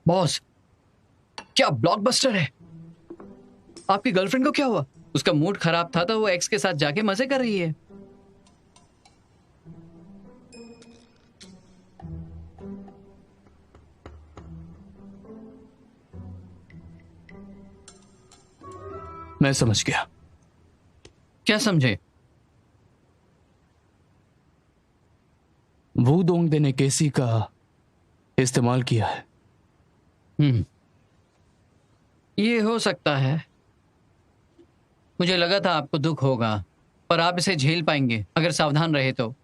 Boss, क्या blockbuster है। आपकी गर्लफ्रेंड को क्या हुआ? उसका मूड खराब था तो वो एक्स के साथ जाके मजे कर रही है। मैं समझ गया। क्या समझे? वू दोंगदे ने केसी का इस्तेमाल किया है। ये हो सकता है। मुझे लगा था आपको दुख होगा, पर आप इसे झेल पाएंगे अगर सावधान रहे तो।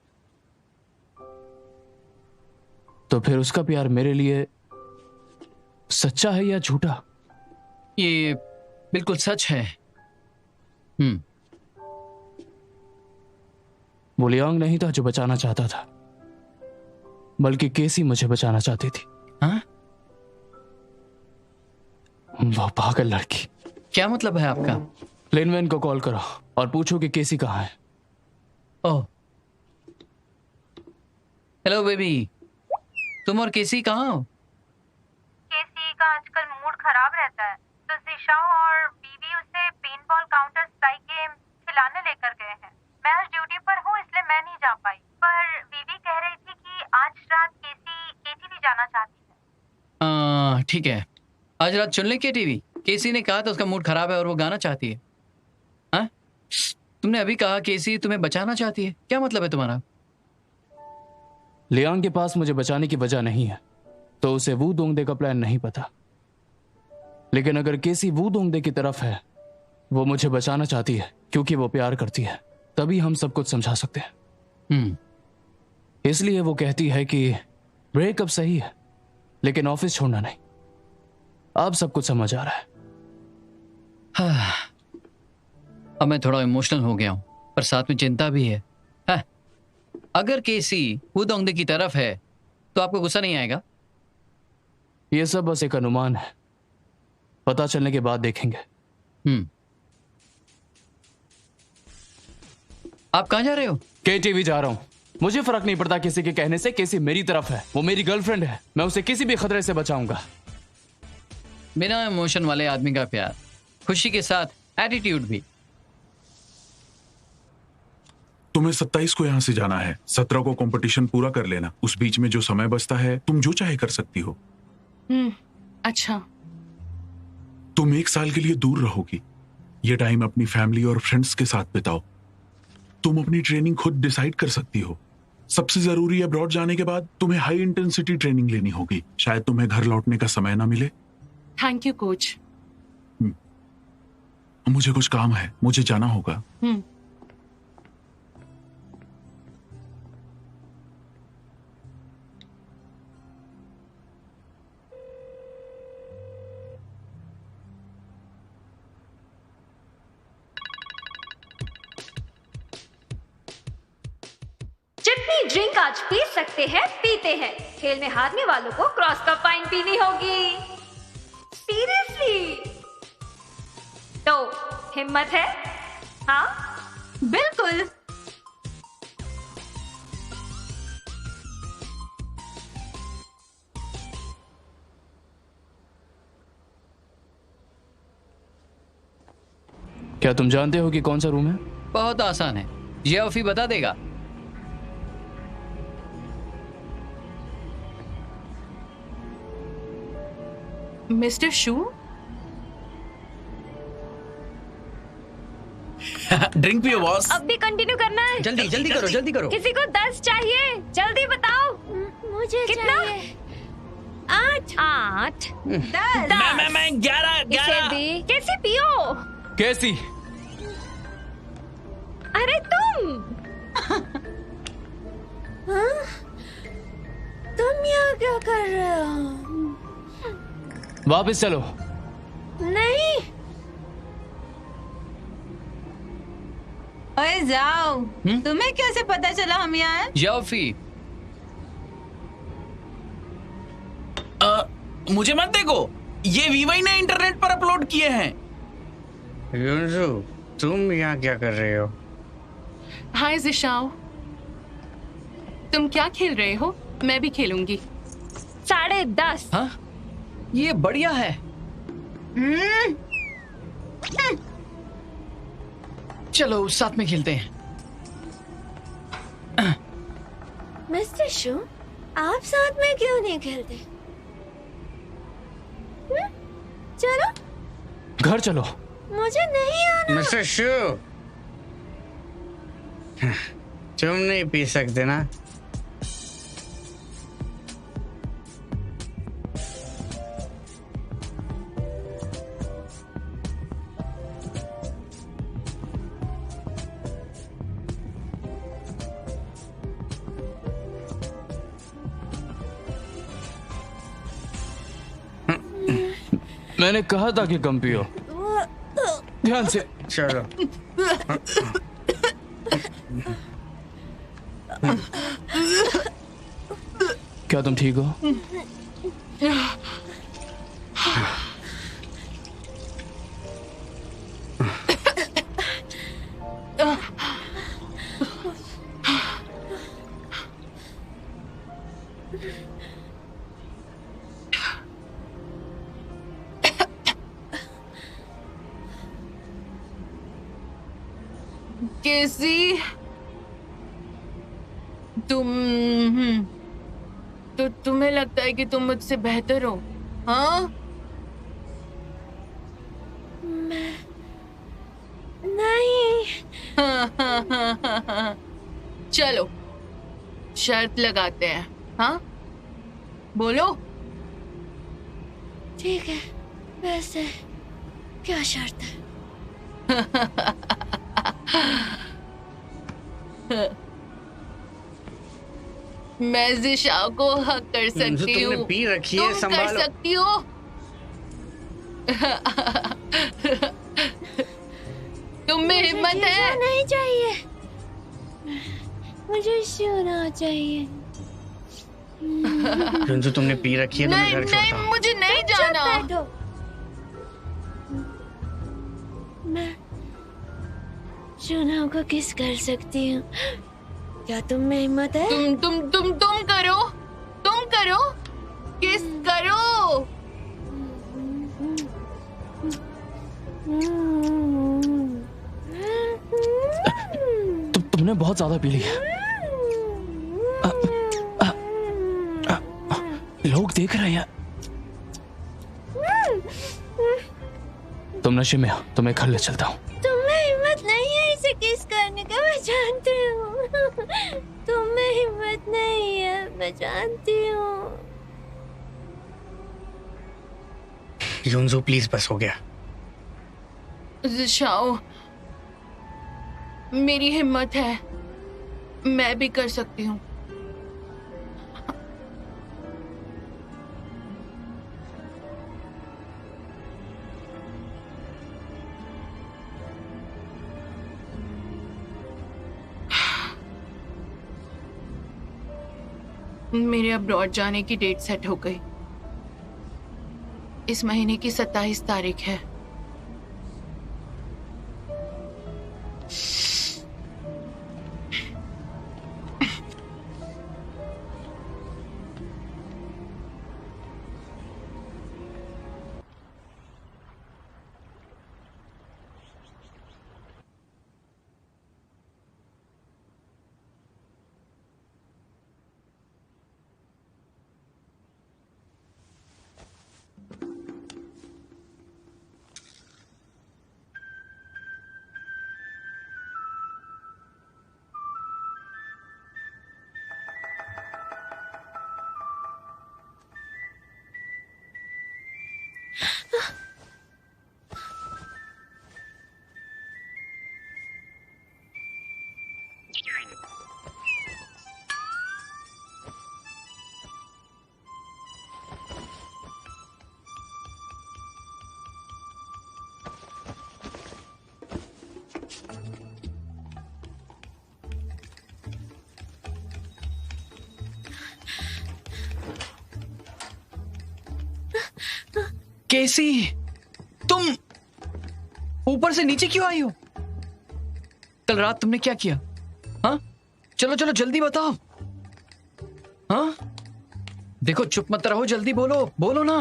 फिर उसका प्यार मेरे लिए सच्चा है या झूठा? ये बिल्कुल सच है। वो लियांग नहीं था जो बचाना चाहता था, बल्कि केसी मुझे बचाना चाहती थी। हाँ? वो पागल लड़की। क्या मतलब है आपका? लिनवेन को कॉल करो और पूछो कि केसी कहाँ है। ओह, हेलो बेबी, तुम और केसी कहाँ हो? केसी का आजकल मूड खराब रहता है, तो जिशाओ और बीबी उसे पेनबॉल काउंटर स्ट्राइक गेम खिलाने लेकर गए हैं। मैं आज ड्यूटी पर हूँ इसलिए मैं नहीं जा पाई, पर बीबी कह रही थी कि आज रात केसी केटीवी जाना चाहती है। ठीक है, आज रात चुन ले केटीवी। केसी ने कहा था उसका मूड खराब है और वो गाना चाहती है। हाँ? तुमने अभी कहा केसी तुम्हें बचाना चाहती है, क्या मतलब है तुम्हारा? लियांग के पास मुझे बचाने की वजह नहीं है, तो उसे वू दोंगदे का प्लान नहीं पता। लेकिन अगर केसी वू दोंगदे की तरफ है, वो मुझे बचाना चाहती है क्योंकि वो प्यार करती है, तभी हम सब कुछ समझा सकते हैं। इसलिए वो कहती है कि ब्रेकअप सही है, लेकिन ऑफिस छोड़ना नहीं। अब सब कुछ समझ आ रहा है। हाँ, अब मैं थोड़ा इमोशनल हो गया हूं, पर साथ में चिंता भी है। हाँ, अगर केसी वू दोंगदे की तरफ है तो आपको गुस्सा नहीं आएगा? ये सब बस एक अनुमान है, पता चलने के बाद देखेंगे। आप कहां जा रहे हो? केटीवी जा रहा हूं। मुझे फर्क नहीं पड़ता किसी के कहने से। केसी मेरी तरफ है, वो मेरी गर्लफ्रेंड है। मैं उसे किसी भी खतरे से बचाऊंगा। बिना इमोशन वाले आदमी का प्यार, खुशी के साथ एटीट्यूड भी। तुम्हें 27 को यहाँ से जाना है, 17 को कंपटीशन पूरा कर लेना। उस बीच में जो समय बचता है तुम जो चाहे कर सकती हो। अच्छा। तुम 1 साल के लिए दूर रहोगी। ये टाइम अपनी फैमिली और फ्रेंड्स के साथ बिताओ। तुम अपनी ट्रेनिंग खुद डिसाइड कर सकती हो। सबसे जरूरी है, अब्रॉड जाने के बाद तुम्हें हाई इंटेंसिटी ट्रेनिंग लेनी होगी। शायद तुम्हें घर लौटने का समय ना मिले। Thank you coach. मुझे कुछ काम है, मुझे जाना होगा। जितनी ड्रिंक आज पी सकते हैं पीते हैं। खेल में हारने वालों को क्रॉस का फाइन पीनी होगी। सीरियसली? तो हिम्मत है? हाँ, बिल्कुल। क्या तुम जानते हो कि कौन सा रूम है? बहुत आसान है, जियाफी बता देगा। मिस्टर शू? ड्रिंक पियो बॉस। अब भी कंटिन्यू करना है? जल्दी जल्दी करो, जल्दी करो। किसी को 10 चाहिए, जल्दी बताओ। मुझे कितना? 8 10। मैं 11। कैसे पियो? कैसी? अरे तुम तुम यहाँ क्या कर रहे हो? वापस चलो। नहीं। ओए जाओ। तुम्हें कैसे पता चला हम यहाँ हैं? जियाफी, मुझे मत देखो, ये वीवाई ने इंटरनेट पर अपलोड किए हैं। युनजू, तुम यहाँ क्या कर रहे हो? हाय जिशाओ, तुम क्या खेल रहे हो? मैं भी खेलूंगी। 10:30। हाँ? ये बढ़िया है। चलो साथ में खेलते हैं। मिस्टर शू, आप साथ में क्यों नहीं खेलते? चलो। घर चलो। मुझे नहीं आना। मिस्टर शू, तुम नहीं पी सकते ना? मैंने कहा था कि कम पियो। ध्यान से। चलो। क्या तुम ठीक हो? केसी, तुम्हें लगता है कि तुम मुझसे बेहतर हो? हाँ? नहीं। चलो शर्त लगाते हैं। हाँ, बोलो। ठीक है, वैसे क्या शर्त है? मैं जिशा को हक कर सकती तुमने हूँ। पी रखी है, तुम संभालो। कर सकती हो। तुम्हें हिम्मत मुझे है? नहीं चाहिए, मुझे सोना चाहिए। रंजू, तुमने पी रखी है, तो मैं नहीं घर छोड़ता नहीं, हूँ। मुझे नहीं जाना। बैठो। मैं सोना को किस कर सकती हूँ? क्या तुम में हिम्मत है? तुम करो, तुम करो, किस करो। तुमने बहुत ज्यादा पी ली है। लोग देख रहे हैं। तुम नशे में हो, तुम्हें घर ले चलता हूँ। तुम्हें हिम्मत नहीं है इसे किस करने का, मैं जानती हूँ। तुम्हें हिम्मत नहीं है, मैं जानती हूँ। युनजू प्लीज, बस हो गया। जिशाओ, मेरी हिम्मत है, मैं भी कर सकती हूँ। मेरे अब्रॉड जाने की डेट सेट हो गई। इस महीने की 27 तारीख है। केसी, तुम ऊपर से नीचे क्यों आई हो? कल रात तुमने क्या किया? हाँ, चलो चलो जल्दी बताओ। हाँ, देखो चुप मत रहो, जल्दी बोलो, बोलो ना।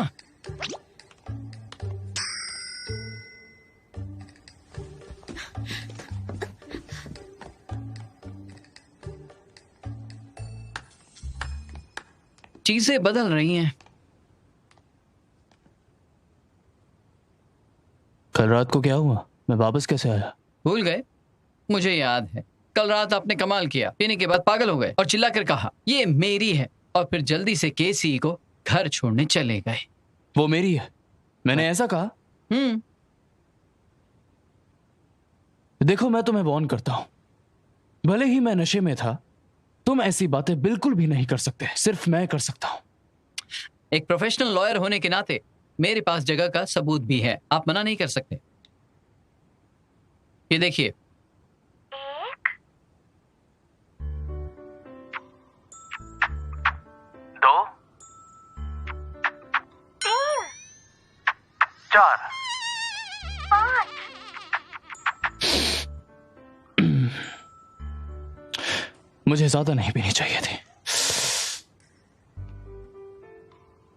चीजें बदल रही हैं। कल रात को क्या हुआ? मैं वापस कैसे आया? भूल गए? मुझे याद है, कल रात आपने कमाल किया, पीने के बाद पागल हो गए और चिल्लाकर कहा ये मेरी है, और फिर जल्दी से केसी को घर छोड़ने चले गए। वो मेरी है, मैंने ऐसा कहा? देखो, मैं तुम्हें वार्न करता हूं, भले ही मैं नशे में था, तुम ऐसी बातें बिल्कुल भी नहीं कर सकते, सिर्फ मैं कर सकता हूं। एक प्रोफेशनल लॉयर होने के नाते मेरे पास जगह का सबूत भी है, आप मना नहीं कर सकते। ये देखिए। 2 3 4 5। मुझे ज्यादा नहीं पीनी चाहिए थी।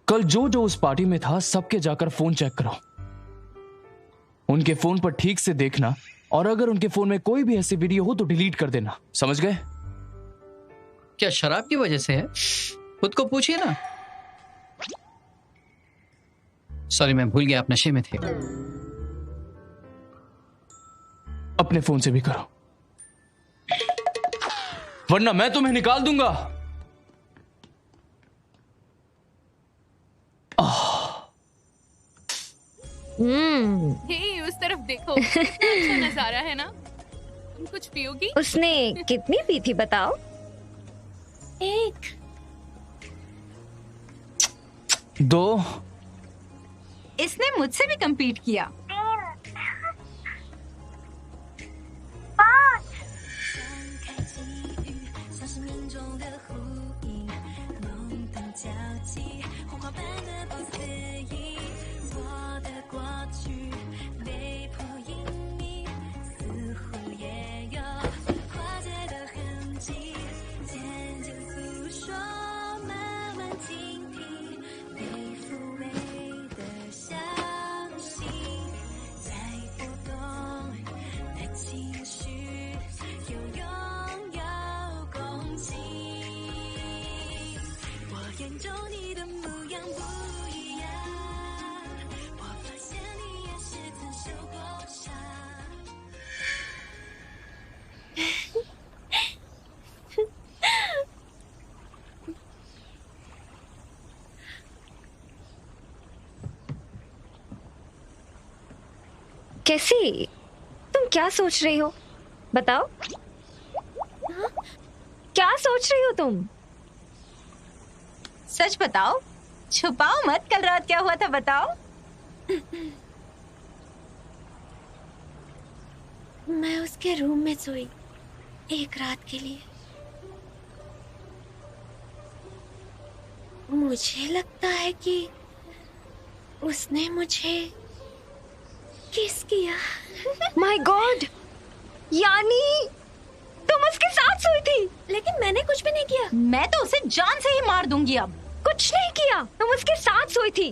कल जो उस पार्टी में था, सबके जाकर फोन चेक करो, उनके फोन पर ठीक से देखना, और अगर उनके फोन में कोई भी ऐसी वीडियो हो तो डिलीट कर देना, समझ गए? क्या शराब की वजह से है? खुद को पूछिए ना। सॉरी, मैं भूल गया आप नशे में थे। अपने फोन से भी करो, वरना मैं तुम्हें निकाल दूंगा। हे, उस तरफ देखो, अच्छा नजारा है ना। तुम कुछ पियोगी? उसने कितनी पी थी बताओ? 1 2 इसने मुझसे भी compete किया। 5। कैसी, तुम क्या सोच रही हो बताओ? क्या सोच रही हो तुम? सच बताओ, छुपाओ मत, कल रात क्या हुआ था बताओ। मैं उसके रूम में सोई 1 रात के लिए। मुझे लगता है कि उसने मुझे किस किया। माय गॉड, यानी तुम उसके साथ सोई थी? लेकिन मैंने कुछ भी नहीं किया। मैं तो उसे जान से ही मार दूंगी अब। कुछ नहीं किया, तुम उसके साथ सोई थी,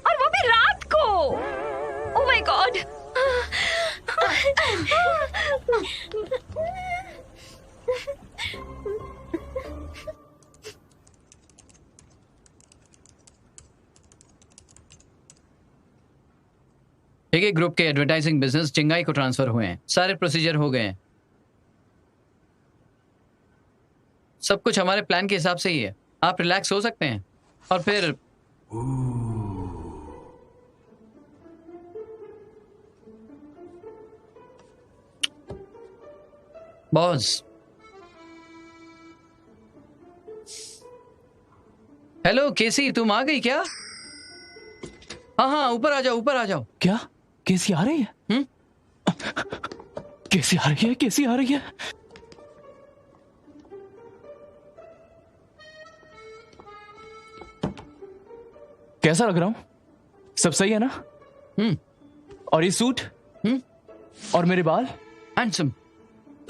और वो भी रात को। Oh my God. एक ग्रुप के एडवर्टाइजिंग बिजनेस चिंगाई को ट्रांसफर हुए हैं, सारे प्रोसीजर हो गए हैं, सब कुछ हमारे प्लान के हिसाब से ही है। आप रिलैक्स हो सकते हैं। और फिर बॉस, हेलो केसी, तुम आ गई क्या? हाँ हाँ, ऊपर आ जाओ, ऊपर आ जाओ। क्या केसी आ रही है? केसी आ रही है, केसी आ रही है। कैसा लग रहा हूं? सब सही है ना? और ये सूट? और मेरे बाल? हैंडसम।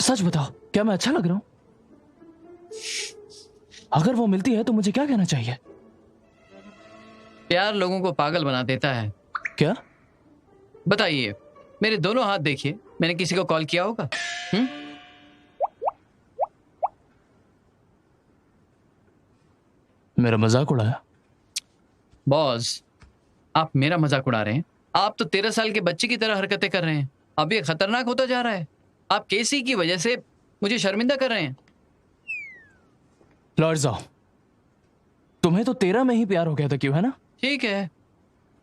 सच बताओ, क्या मैं अच्छा लग रहा हूं? अगर वो मिलती है तो मुझे क्या कहना चाहिए? प्यार लोगों को पागल बना देता है। क्या? बताइए, मेरे दोनों हाथ देखिए, मैंने किसी को कॉल किया होगा? मेरा मजाक उड़ाया? बॉस, आप मेरा मजाक उड़ा रहे हैं? आप तो 13 साल के बच्चे की तरह हरकतें कर रहे हैं। अब ये खतरनाक होता जा रहा है। आप केसी की वजह से मुझे शर्मिंदा कर रहे हैं। लौट जाओ। तुम्हें तो 13 में ही प्यार हो गया था, क्यों, है ना? ठीक है,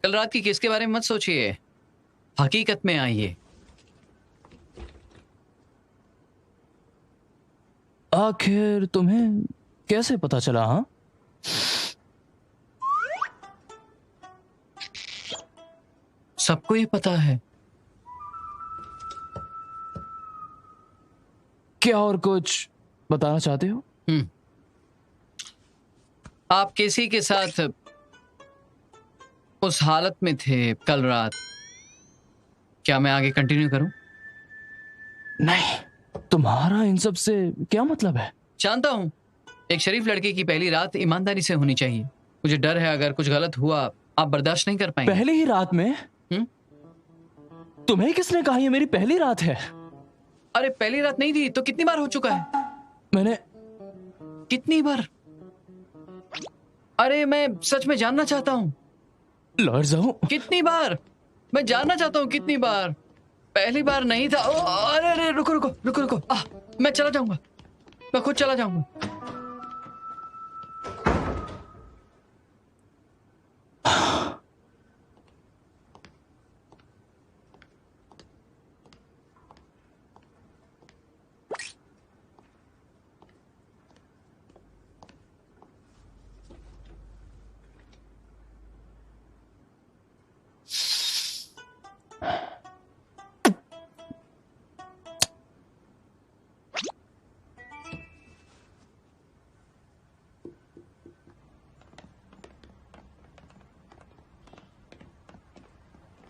कल रात की केस के बारे में मत सोचिए, हकीकत में आइए। आखिर तुम्हें कैसे पता चला? हाँ, सबको ये पता है। क्या और कुछ बताना चाहते हो? आप केसी के साथ उस हालत में थे कल रात। क्या मैं आगे कंटिन्यू करूं? नहीं, तुम्हारा इन सब से क्या मतलब है? जानता हूं, एक शरीफ लड़के की पहली रात ईमानदारी से होनी चाहिए। मुझे डर है अगर कुछ गलत हुआ आप बर्दाश्त नहीं कर पाएंगे। पहली ही रात में? तुम्हें किसने कहा ये मेरी पहली रात है? अरे पहली रात नहीं थी तो कितनी बार हो चुका है? मैंने कितनी बार? अरे मैं सच में जानना चाहता हूं। लौट जाऊं? कितनी बार? मैं जानना चाहता हूं कितनी बार। पहली बार नहीं था। अरे अरे रुको रुको रुको रुको, मैं चला जाऊंगा, मैं खुद चला जाऊंगा।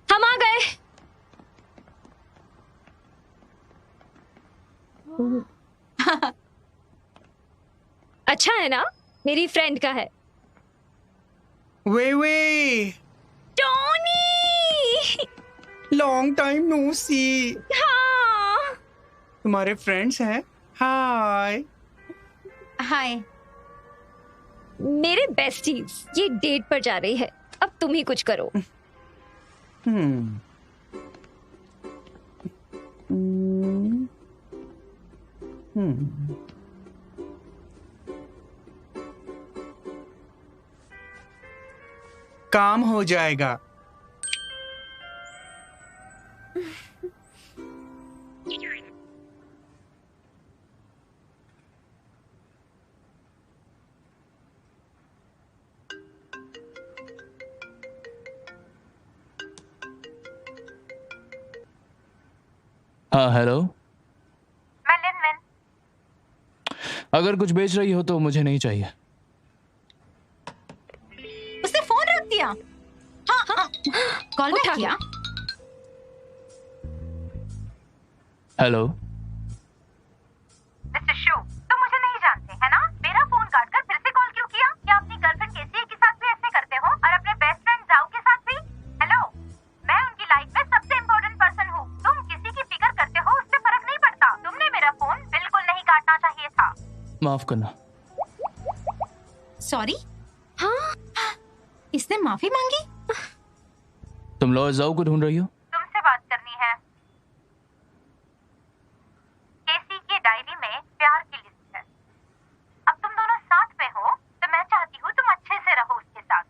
हम आ गए। अच्छा है ना, मेरी फ्रेंड का है। वे वे, टोनी! लॉन्ग टाइम नो सी। हाँ। तुम्हारे फ्रेंड्स हैं? हाय। हाय। मेरे बेस्टीज ये डेट पर जा रही है, अब तुम ही कुछ करो। काम हो जाएगा। हाँ, हेलो। मैं लिनविन। अगर कुछ बेच रही हो तो मुझे नहीं चाहिए। उसने फोन रख दिया। हाँ, कॉल बैक किया। हेलो। मिस्टर शू, तुम मुझे नहीं जानते है ना? मेरा फोन काटकर फिर से कॉल क्यों किया? क्या अपनी गर्लफ्रेंड केसी के साथ भी ऐसे करते हो और अपने बेस्ट फ्रेंड जाओ के साथ भी? हेलो, मैं उनकी लाइफ में सबसे इम्पोर्टेंट पर्सन हूँ। तुम किसी की फिक्र करते हो उससे फर्क नहीं पड़ता। तुमने मेरा फोन बिल्कुल नहीं काटना चाहिए था। माफ करना। सॉरी। हाँ, इसने माफी मांगी। तुम लॉ जाओ को ढूंढ रही हो? तुमसे बात करनी है। केसी की डायरी में प्यार की लिस्ट है। अब तुम दोनों साथ में हो तो मैं चाहती हूँ तुम अच्छे से रहो उसके साथ।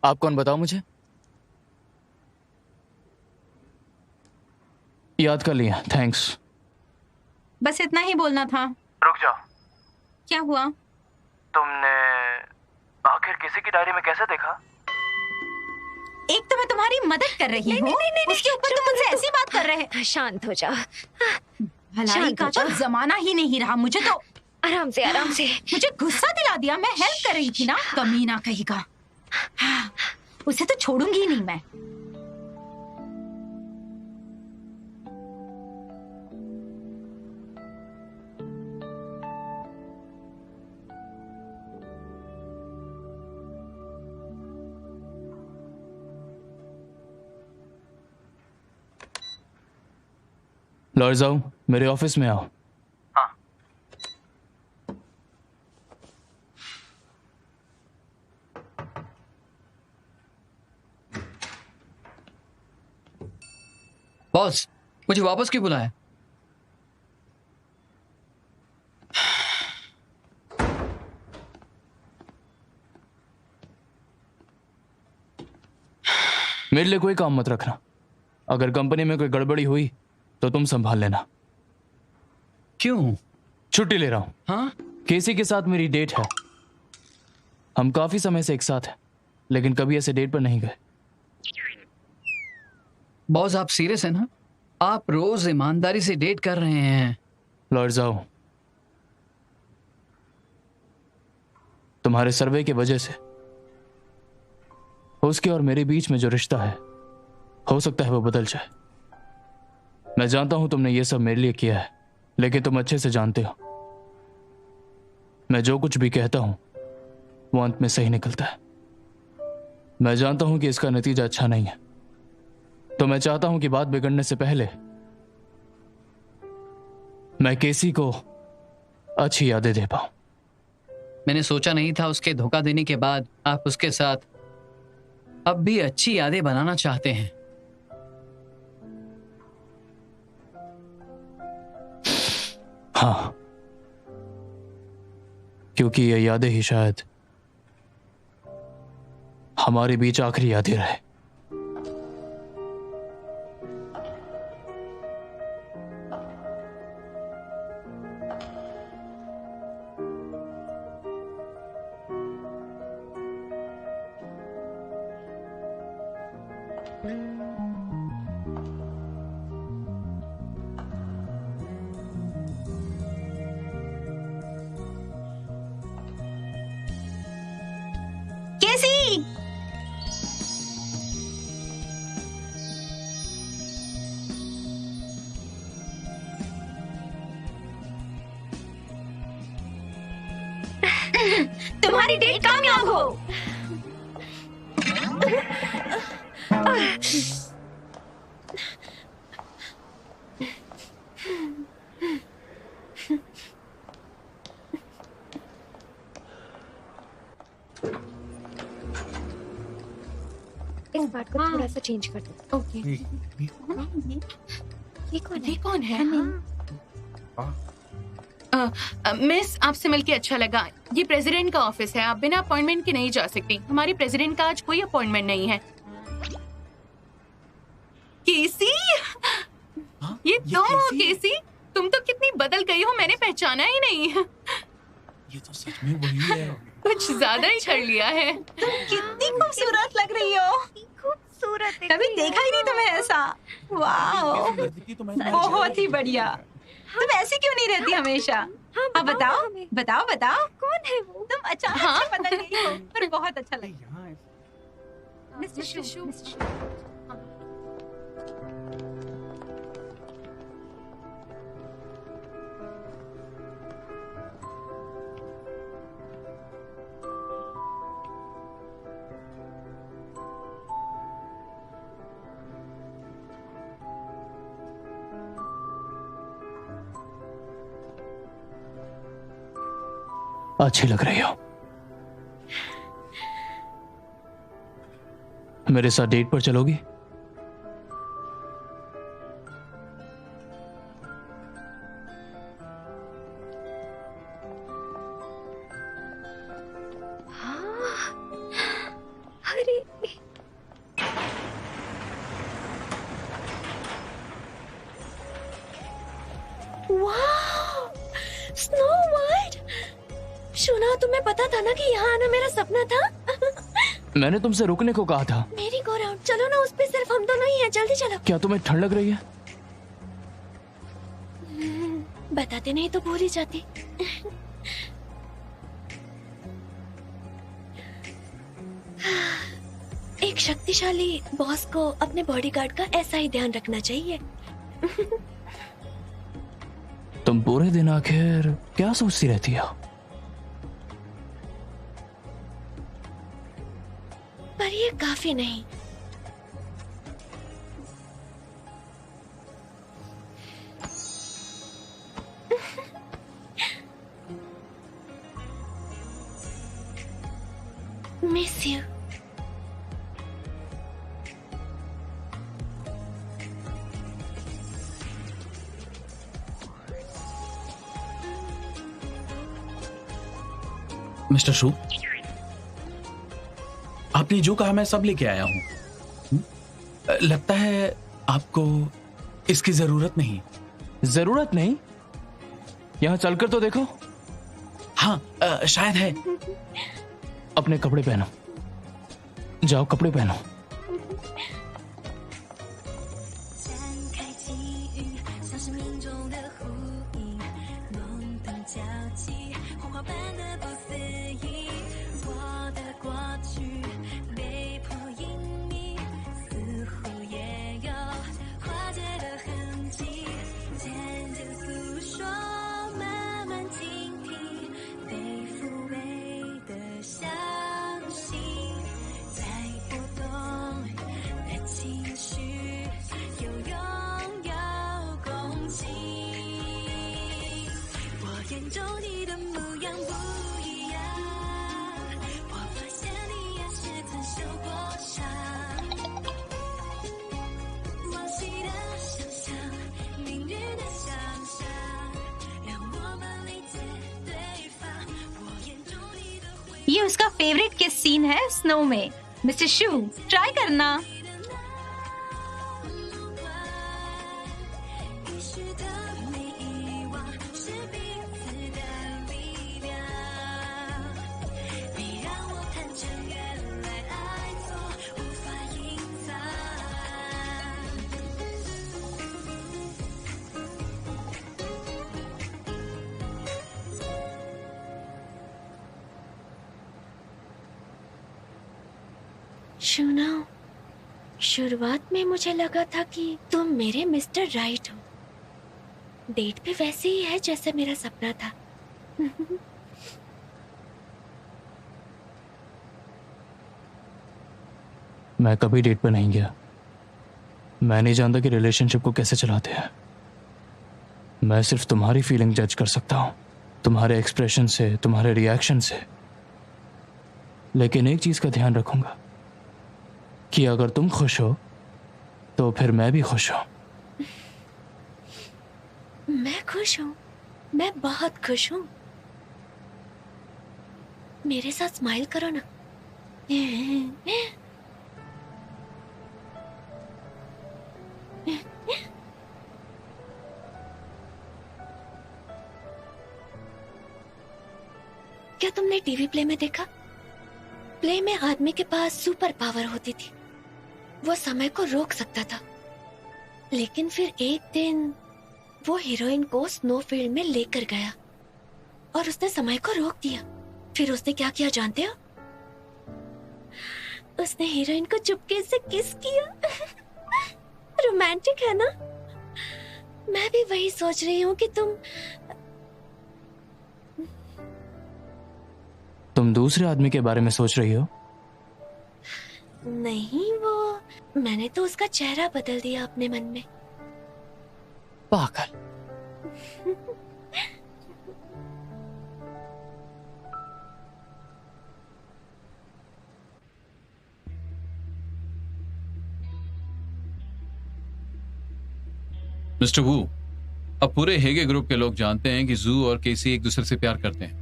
आप कौन, बताओ मुझे। याद कर लिया, थैंक्स। बस इतना ही बोलना था। रुक जाओ। क्या हुआ? तुमने आखिर किसी की डायरी में कैसे देखा? एक तो मैं तुम्हारी मदद कर रही हूँ, उसके ऊपर तुम मुझसे ऐसी बात कर रहे हैं। शांत हो जाओ। भलाई शांत का हो तो जाओ। जमाना ही नहीं रहा। मुझे तो आराम से आराम से। मुझे गुस्सा दिला दिया। मैं हेल्प कर रही थी ना, कमीना कहेगा। उसे तो छोड़ूंगी ही नहीं मैं। लौट जाओ, मेरे ऑफिस में आओ। हाँ। बॉस, मुझे वापस क्यों बुलाया? मेरे लिए कोई काम मत रखना। अगर कंपनी में कोई गड़बड़ी हुई तो तुम संभाल लेना। क्यों? छुट्टी ले रहा हूं। हाँ? केसी के साथ मेरी डेट है। हम काफी समय से एक साथ हैं, लेकिन कभी ऐसे डेट पर नहीं गए। बॉस, आप सीरियस है ना? आप रोज ईमानदारी से डेट कर रहे हैं। लौट जाओ। तुम्हारे सर्वे की वजह से उसके और मेरे बीच में जो रिश्ता है, हो सकता है वो बदल जाए। मैं जानता हूं तुमने ये सब मेरे लिए किया है, लेकिन तुम अच्छे से जानते हो मैं जो कुछ भी कहता हूं वो अंत में सही निकलता है। मैं जानता हूं कि इसका नतीजा अच्छा नहीं है, तो मैं चाहता हूं कि बात बिगड़ने से पहले मैं केसी को अच्छी यादें दे पाऊं। मैंने सोचा नहीं था उसके धोखा देने के बाद आप उसके साथ अब भी अच्छी यादें बनाना चाहते हैं। हाँ, क्योंकि ये यादें ही शायद हमारे बीच आखिरी यादें रहे। केसी! तुम्हारी डेट कामयाब हो। इस बात को थोड़ा सा चेंज कर दो। ओके। ये कौन है? ये कौन है? मिस, आपसे मिलके अच्छा लगा। ये प्रेसिडेंट का ऑफिस है, आप बिना अपॉइंटमेंट के नहीं जा सकती। हमारी प्रेसिडेंट का आज कोई अपॉइंटमेंट नहीं है। केसी, ये तुम हो केसी? तुम तो कितनी बदल गई हो, मैंने पहचाना ही नहीं। ये तो सच में वही है। कुछ ज्यादा ही कर लिया है। कितनी खूबसूरत लग रही हो। खूबसूरत है। कभी देखा ही नहीं तुम्हें ऐसा। वाह, बहुत ही बढ़िया। तुम ऐसी क्यों नहीं रहती हमेशा? हाँ, बताओ बताओ बताओ। कौन है वो? तुम अचानक हाँ? से बदल गई हो, पर बहुत अच्छा लगा। मिस्टर शू। अच्छी लग रही हो। मेरे साथ डेट पर चलोगी? अरे वाह, स्नो वाइट। सुना, तुम्हें पता था ना कि यहाँ आना मेरा सपना था। मैंने तुमसे रुकने को कहा था। मेरी गो राउंड, चलो ना, उस पे सिर्फ हम दोनों ही हैं, जल्दी चलो। क्या तुम्हें ठंड लग रही है? बताते नहीं तो भूल ही जाती। एक शक्तिशाली बॉस को अपने बॉडीगार्ड का ऐसा ही ध्यान रखना चाहिए। तुम पूरे दिन आखिर क्या सोचती रहती हो? पर ये काफी नहीं। Miss you. मिस्टर शू, आपने जो कहा मैं सब लेके आया हूं। लगता है आपको इसकी जरूरत नहीं। जरूरत नहीं? यहां चलकर तो देखो। हाँ, शायद है। अपने कपड़े पहनो, जाओ कपड़े पहनो। ये उसका फेवरेट किस सीन है स्नो में। मिस्टर शू, ट्राई करना। शुना, शुरुआत में मुझे लगा था कि तुम मेरे मिस्टर राइट हो। डेट भी वैसे ही है जैसे मेरा सपना था। मैं कभी डेट पर नहीं गया। मैं नहीं जानता कि रिलेशनशिप को कैसे चलाते हैं। मैं सिर्फ तुम्हारी फीलिंग जज कर सकता हूं, तुम्हारे एक्सप्रेशन से, तुम्हारे रिएक्शन से। लेकिन एक चीज का ध्यान रखूंगा कि अगर तुम खुश हो तो फिर मैं भी खुश हूं। मैं खुश हूं, मैं बहुत खुश हूं। मेरे साथ स्माइल करो ना। क्या तुमने टीवी प्ले में देखा? प्ले में आदमी के पास सुपर पावर होती थी। वो समय को रोक सकता था। लेकिन फिर एक दिन वो हीरोइन को स्नोफील्ड में लेकर गया और उसने समय को रोक दिया। फिर उसने क्या किया जानते हो? उसने हीरोइन को चुपके से किस किया। रोमांटिक है ना? मैं भी वही सोच रही हूँ कि तुम दूसरे आदमी के बारे में सोच रही हो? नहीं, वो मैंने तो उसका चेहरा बदल दिया अपने मन में। पागल। मिस्टर वू, अब पूरे हेगे ग्रुप के लोग जानते हैं कि जू और केसी एक दूसरे से प्यार करते हैं।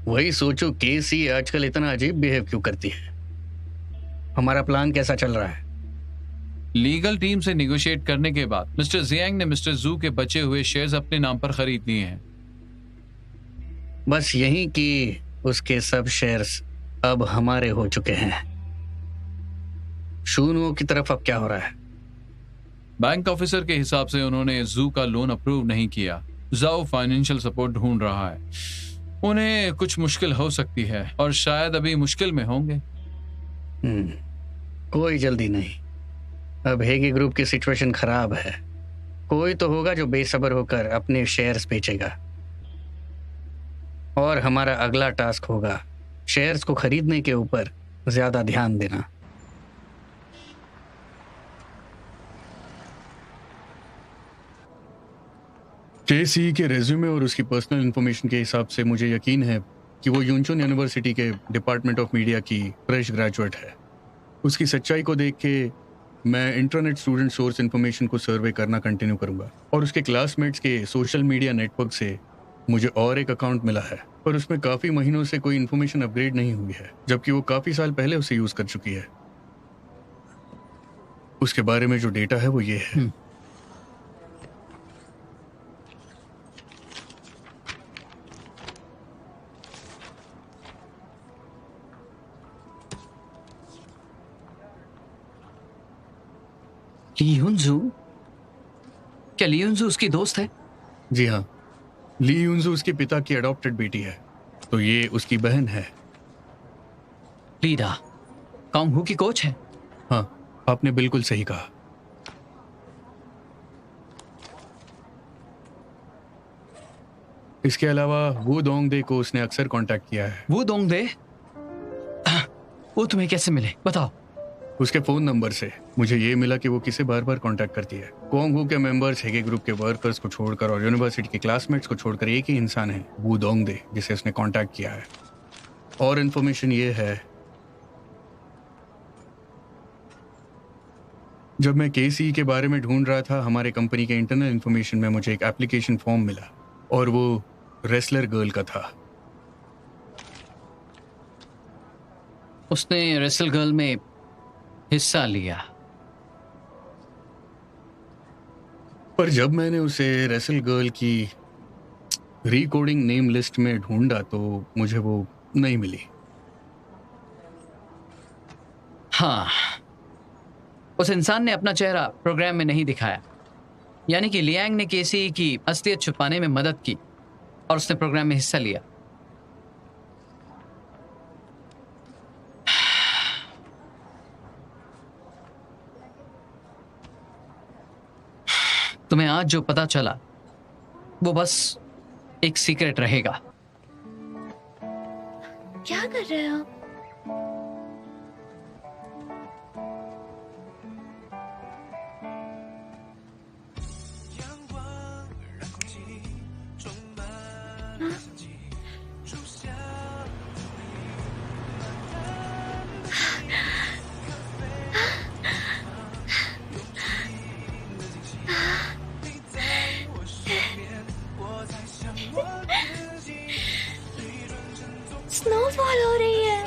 वही सोचो, केसी आजकल इतना अजीब बिहेव क्यों करती है? हमारा प्लान कैसा चल रहा है? लीगल टीम से निगोशिएट करने के बाद मिस्टर जियांग ने मिस्टर जू के बचे हुए शेयर्स अपने नाम पर खरीद लिए हैं। बस यही कि उसके सब शेयर्स अब हमारे हो चुके हैं। शूनुओं की तरफ अब क्या हो रहा है? बैंक ऑफिसर के हिसाब से उन्होंने जू का लोन अप्रूव नहीं किया। जाओ फाइनेंशियल सपोर्ट ढूंढ रहा है। उन्हें कुछ मुश्किल हो सकती है और शायद अभी मुश्किल में होंगे। कोई जल्दी नहीं। अब हेगे ग्रुप की सिचुएशन खराब है। कोई तो होगा जो बेसब्र होकर अपने शेयर्स बेचेगा और हमारा अगला टास्क होगा शेयर्स को खरीदने के ऊपर ज्यादा ध्यान देना। केसी के रेज्यूमे और उसकी पर्सनल इंफॉर्मेशन के हिसाब से मुझे यकीन है कि वो यूनचुन यूनिवर्सिटी के डिपार्टमेंट ऑफ मीडिया की फ्रेश ग्रेजुएट है। उसकी सच्चाई को देख के मैं इंटरनेट स्टूडेंट सोर्स इंफॉर्मेशन को सर्वे करना कंटिन्यू करूंगा और उसके क्लासमेट्स के सोशल मीडिया नेटवर्क से मुझे और एक अकाउंट मिला है पर उसमें काफी महीनों से कोई इन्फॉर्मेशन अपग्रेड नहीं हुई है, जबकि वो काफी साल पहले उसे यूज कर चुकी है। उसके बारे में जो डेटा है वो ये है। ली युनजू? क्या ली युनजू उसकी दोस्त है? जी हाँ, ली युनजू उसके पिता की अडॉप्टेड बेटी है, तो ये उसकी बहन है। लीडा कांग हू की कोच है? हाँ, आपने बिल्कुल सही कहा। इसके अलावा वू दोंगदे को उसने अक्सर कांटेक्ट किया है। वू दोंगदे? वो तुम्हें कैसे मिले, बताओ। उसके फोन नंबर से मुझे ये मिला कि वो किसे बार बार कांटेक्ट करती है। कोंग हू के मेंबर्स हेगे ग्रुप के वर्कर्स को छोड़कर और यूनिवर्सिटी के क्लासमेट्स को छोड़कर एक ही इंसान है, वू दोंगदे, जिसे उसने कांटेक्ट किया है। और इन्फॉर्मेशन ये है, जब मैं केसी के बारे में ढूंढ रहा था, हमारे कंपनी के इंटरनल इन्फॉर्मेशन में मुझे एक एप्लीकेशन फॉर्म मिला और वो रेसलर गर्ल का था। उसने रेसल गर्ल में हिस्सा लिया। पर जब मैंने उसे रेसल गर्ल की रिकॉर्डिंग नेम लिस्ट में ढूंढा तो मुझे वो नहीं मिली। हाँ, उस इंसान ने अपना चेहरा प्रोग्राम में नहीं दिखाया, यानी कि लियांग ने केसी की असलियत छुपाने में मदद की और उसने प्रोग्राम में हिस्सा लिया। तुम्हें आज जो पता चला वो बस एक सीक्रेट रहेगा। क्या कर रहे हो? स्नोफॉल हो रही है।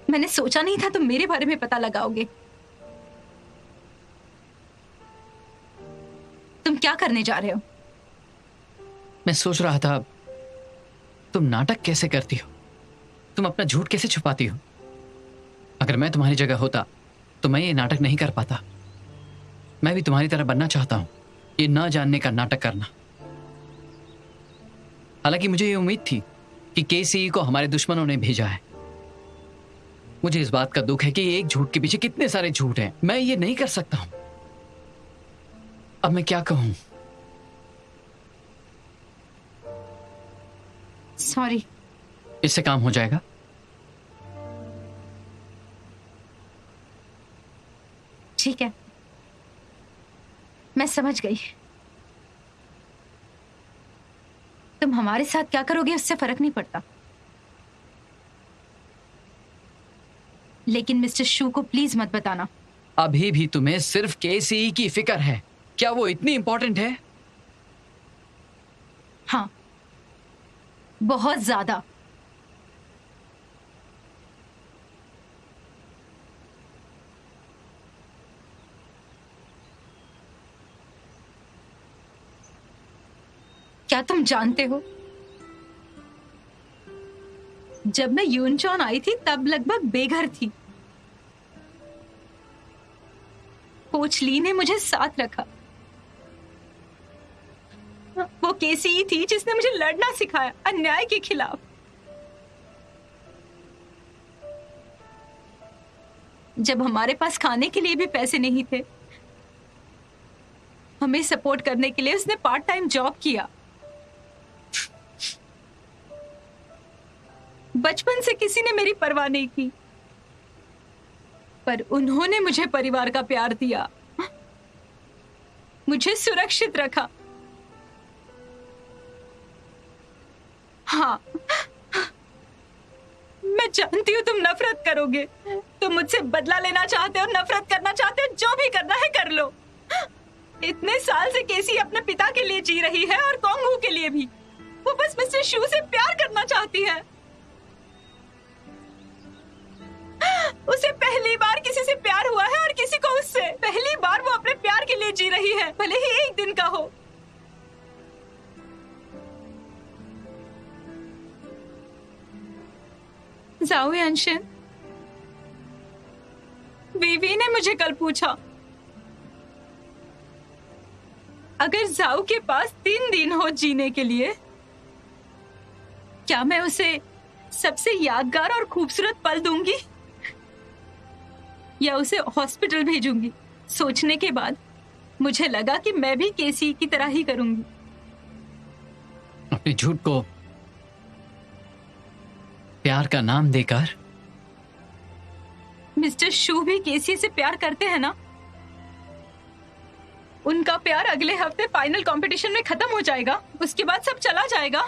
मैंने सोचा नहीं था तुम मेरे बारे में पता लगाओगे। तुम क्या करने जा रहे हो? मैं सोच रहा था तुम नाटक कैसे करती हो, तुम अपना झूठ कैसे छुपाती हो। अगर मैं तुम्हारी जगह होता तो मैं ये नाटक नहीं कर पाता। मैं भी तुम्हारी तरह बनना चाहता हूं, ये ना जानने का नाटक करना। हालांकि मुझे ये उम्मीद थी कि केसी को हमारे दुश्मनों ने भेजा है। मुझे इस बात का दुख है कि एक झूठ के पीछे कितने सारे झूठ हैं। मैं ये नहीं कर सकता हूं। अब मैं क्या कहूं? सॉरी। इससे काम हो जाएगा? ठीक है, मैं समझ गई। तुम हमारे साथ क्या करोगे उससे फर्क नहीं पड़ता, लेकिन मिस्टर शू को प्लीज मत बताना। अभी भी तुम्हें सिर्फ केसी की फिक्र है? क्या वो इतनी इंपॉर्टेंट है? हाँ, बहुत ज्यादा। क्या तुम जानते हो, जब मैं यूनचॉन आई थी तब लगभग बेघर थी। कोच ली ने मुझे साथ रखा। वो केसी ही थी जिसने मुझे लड़ना सिखाया अन्याय के खिलाफ। जब हमारे पास खाने के लिए भी पैसे नहीं थे, हमें सपोर्ट करने के लिए उसने पार्ट टाइम जॉब किया। बचपन से किसी ने मेरी परवाह नहीं की, पर उन्होंने मुझे परिवार का प्यार दिया, मुझे सुरक्षित रखा। हाँ, मैं जानती हूँ तुम नफरत करोगे। तुम मुझसे बदला लेना चाहते हो, नफरत करना चाहते हो, जो भी करना है कर लो। इतने साल से केसी अपने पिता के लिए जी रही है और कोंगू के लिए भी। वो बस मिस्टर शू से प्यार करना चाहती है। उसे पहली बार किसी से प्यार हुआ है और किसी को उससे। पहली बार वो अपने प्यार के लिए जी रही है, भले ही एक दिन का हो। जाओ अंशन, वीवी ने मुझे कल पूछा, अगर जाओ के पास 3 दिन हो जीने के लिए, क्या मैं उसे सबसे यादगार और खूबसूरत पल दूंगी या उसे हॉस्पिटल भेजूंगी? सोचने के बाद मुझे लगा कि मैं भी केसी की तरह ही करूंगी। अपने झूठ को प्यार का नाम देकर। मिस्टर शू भी केसी से प्यार करते हैं ना? उनका प्यार अगले हफ्ते फाइनल कंपटीशन में खत्म हो जाएगा, उसके बाद सब चला जाएगा।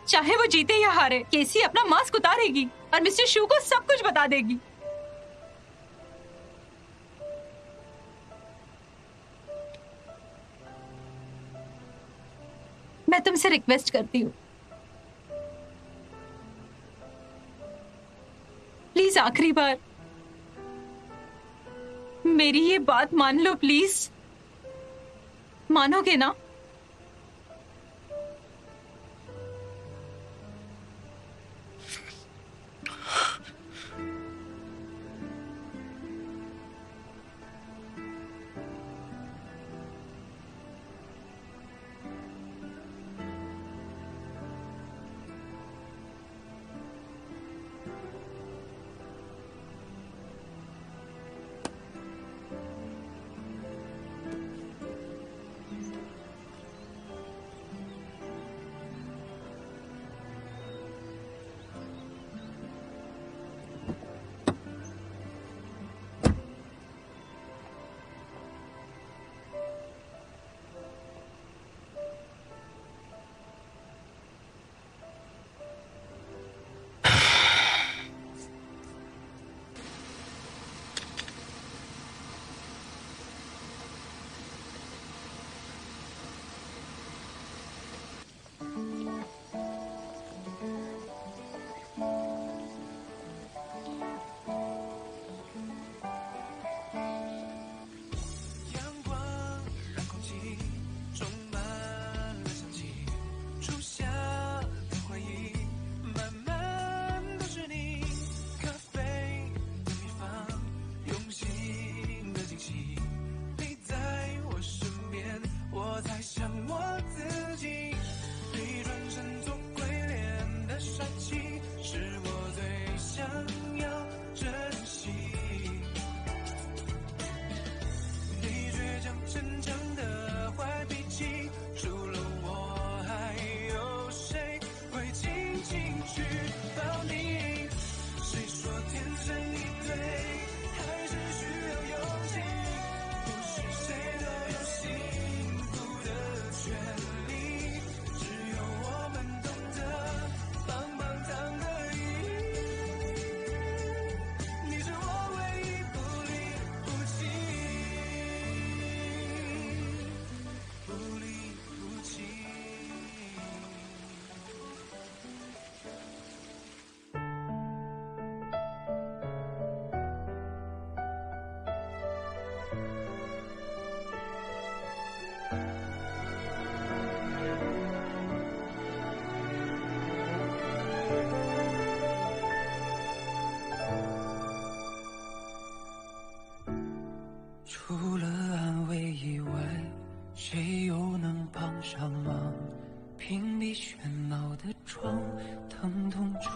चाहे वो जीते या हारे, केसी अपना मास्क उतारेगी और मिस्टर शू को सब कुछ बता देगी। मैं तुमसे रिक्वेस्ट करती हूँ, प्लीज आखिरी बार मेरी ये बात मान लो, प्लीज। मानोगे ना?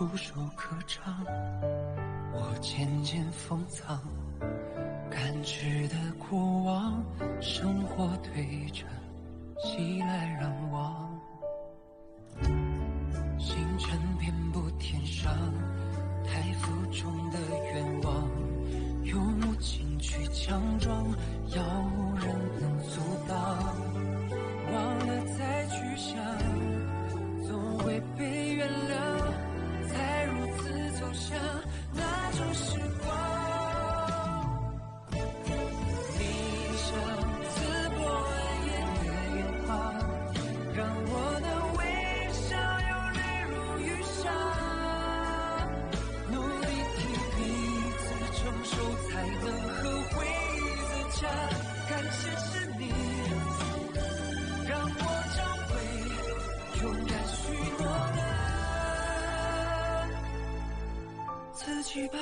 触手可长，我渐渐封藏，感知的过往，生活推着熙来攘往，星辰遍布天上，太浮重的愿望，用无情去强装，要无人能阻挡，忘了再去想，总会被原谅，才如此走向那种时光。你像刺破暗夜的烟花，让我的微笑有泪如雨下，努力替彼此承受，才能和回忆自洽。感谢是你，让我找回勇敢许诺的自己吧。